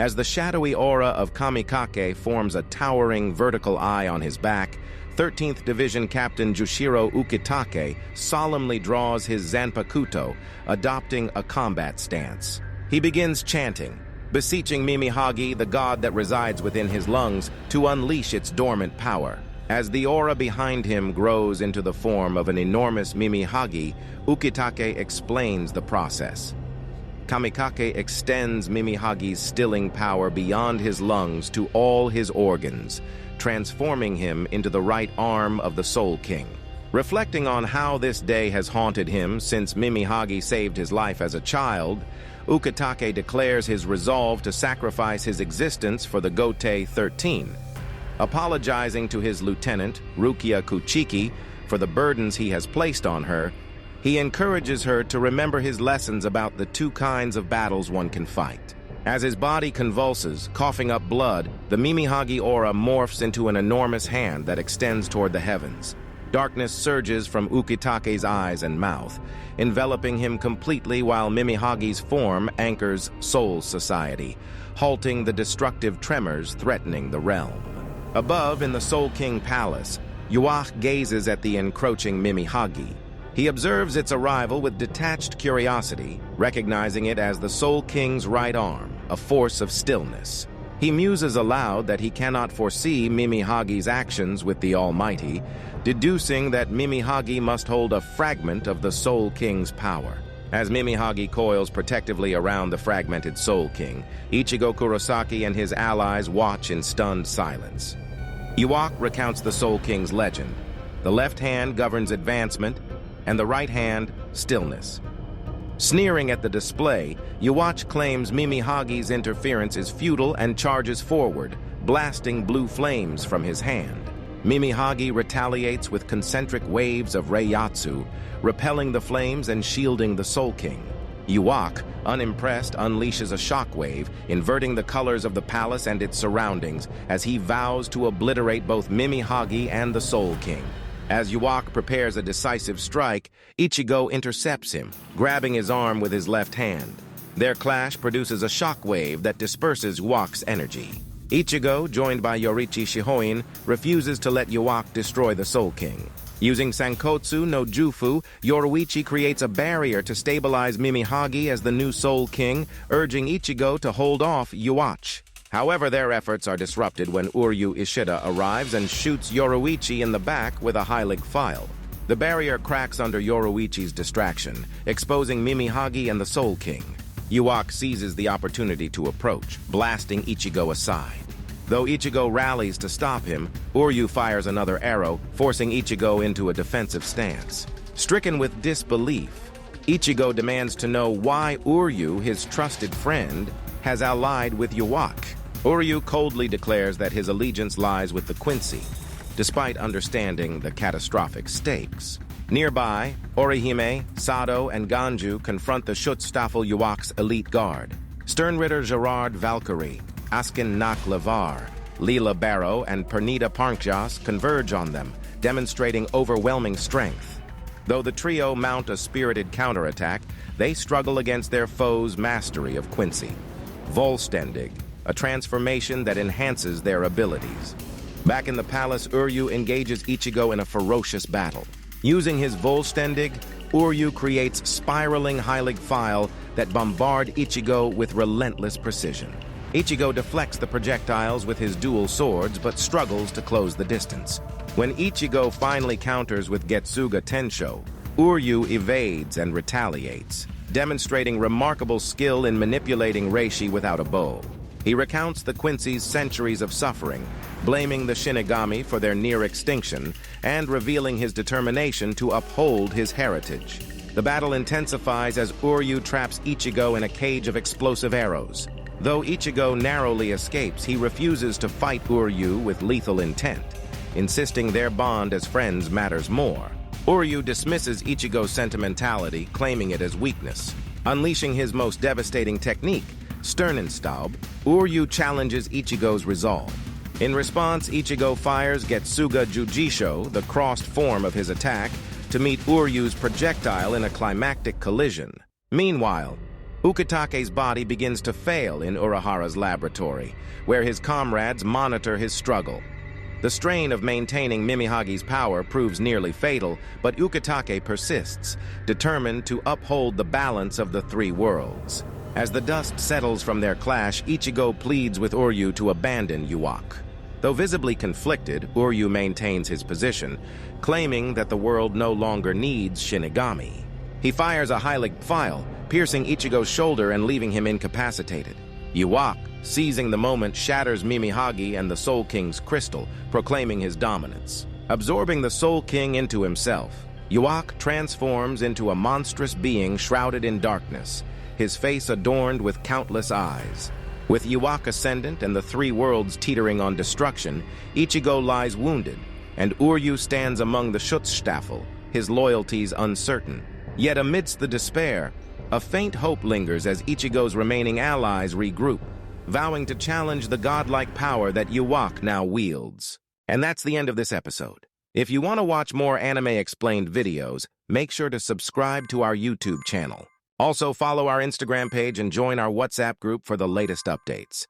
As the shadowy aura of Kamikake forms a towering vertical eye on his back, 13th Division Captain Jushiro Ukitake solemnly draws his Zanpakuto, adopting a combat stance. He begins chanting, beseeching Mimihagi, the god that resides within his lungs, to unleash its dormant power. As the aura behind him grows into the form of an enormous Mimihagi, Ukitake explains the process. Kamikake extends Mimihagi's stilling power beyond his lungs to all his organs, transforming him into the right arm of the Soul King. Reflecting on how this day has haunted him since Mimihagi saved his life as a child, Ukitake declares his resolve to sacrifice his existence for the Gotei 13. Apologizing to his lieutenant, Rukia Kuchiki, for the burdens he has placed on her, he encourages her to remember his lessons about the two kinds of battles one can fight. As his body convulses, coughing up blood, the Mimihagi aura morphs into an enormous hand that extends toward the heavens. Darkness surges from Ukitake's eyes and mouth, enveloping him completely while Mimihagi's form anchors Soul Society, halting the destructive tremors threatening the realm. Above in the Soul King Palace, Yhwach gazes at the encroaching Mimihagi. He observes its arrival with detached curiosity, recognizing it as the Soul King's right arm, a force of stillness. He muses aloud that he cannot foresee Mimihagi's actions with the Almighty, deducing that Mimihagi must hold a fragment of the Soul King's power. As Mimihagi coils protectively around the fragmented Soul King, Ichigo Kurosaki and his allies watch in stunned silence. Yhwach recounts the Soul King's legend. The left hand governs advancement, and the right hand, stillness. Sneering at the display, Yhwach claims Mimihagi's interference is futile and charges forward, blasting blue flames from his hand. Mimihagi retaliates with concentric waves of Reiyatsu, repelling the flames and shielding the Soul King. Yhwach, unimpressed, unleashes a shockwave, inverting the colors of the palace and its surroundings as he vows to obliterate both Mimihagi and the Soul King. As Yhwach prepares a decisive strike, Ichigo intercepts him, grabbing his arm with his left hand. Their clash produces a shockwave that disperses Yhwach's energy. Ichigo, joined by Yoriichi Shihoin, refuses to let Yhwach destroy the Soul King. Using Sankotsu no Jufu, Yoriichi creates a barrier to stabilize Mimihagi as the new Soul King, urging Ichigo to hold off Yhwach. However, their efforts are disrupted when Uryu Ishida arrives and shoots Yoriichi in the back with a Hylic file. The barrier cracks under Yoriichi's distraction, exposing Mimihagi and the Soul King. Yhwach seizes the opportunity to approach, blasting Ichigo aside. Though Ichigo rallies to stop him, Uryu fires another arrow, forcing Ichigo into a defensive stance. Stricken with disbelief, Ichigo demands to know why Uryu, his trusted friend, has allied with Yhwach. Uryu coldly declares that his allegiance lies with the Quincy, despite understanding the catastrophic stakes. Nearby, Orihime, Sado, and Ganju confront the Schutzstaffel Yhwach's elite guard. Sternritter Gerard Valkyrie, Askin Nak Lavar, Leela Barrow, and Pernita Parnkjas converge on them, demonstrating overwhelming strength. Though the trio mount a spirited counterattack, they struggle against their foe's mastery of Quincy. Volstendig, a transformation that enhances their abilities. Back in the palace, Uryu engages Ichigo in a ferocious battle. Using his Volstendig, Uryu creates spiraling Hylic file that bombard Ichigo with relentless precision. Ichigo deflects the projectiles with his dual swords but struggles to close the distance. When Ichigo finally counters with Getsuga Tensho, Uryu evades and retaliates, demonstrating remarkable skill in manipulating reishi without a bow. He recounts the Quincy's centuries of suffering, blaming the Shinigami for their near extinction, and revealing his determination to uphold his heritage. The battle intensifies as Uryu traps Ichigo in a cage of explosive arrows. Though Ichigo narrowly escapes, he refuses to fight Uryu with lethal intent, insisting their bond as friends matters more. Uryu dismisses Ichigo's sentimentality, claiming it as weakness. Unleashing his most devastating technique, Sternenstaub, Uryu challenges Ichigo's resolve. In response, Ichigo fires Getsuga Jujisho, the crossed form of his attack, to meet Uryu's projectile in a climactic collision. Meanwhile, Ukitake's body begins to fail in Urahara's laboratory, where his comrades monitor his struggle. The strain of maintaining Mimihagi's power proves nearly fatal, but Ukitake persists, determined to uphold the balance of the three worlds. As the dust settles from their clash, Ichigo pleads with Uryu to abandon Yhwach. Though visibly conflicted, Uryu maintains his position, claiming that the world no longer needs Shinigami. He fires a Hylic file, piercing Ichigo's shoulder and leaving him incapacitated. Yhwach, seizing the moment, shatters Mimihagi and the Soul King's crystal, proclaiming his dominance. Absorbing the Soul King into himself, Yhwach transforms into a monstrous being shrouded in darkness, his face adorned with countless eyes. With Yhwach ascendant and the three worlds teetering on destruction, Ichigo lies wounded, and Uryu stands among the Schutzstaffel, his loyalties uncertain. Yet amidst the despair, a faint hope lingers as Ichigo's remaining allies regroup, vowing to challenge the godlike power that Yhwach now wields. And that's the end of this episode. If you want to watch more anime explained videos, make sure to subscribe to our YouTube channel. Also follow our Instagram page and join our WhatsApp group for the latest updates.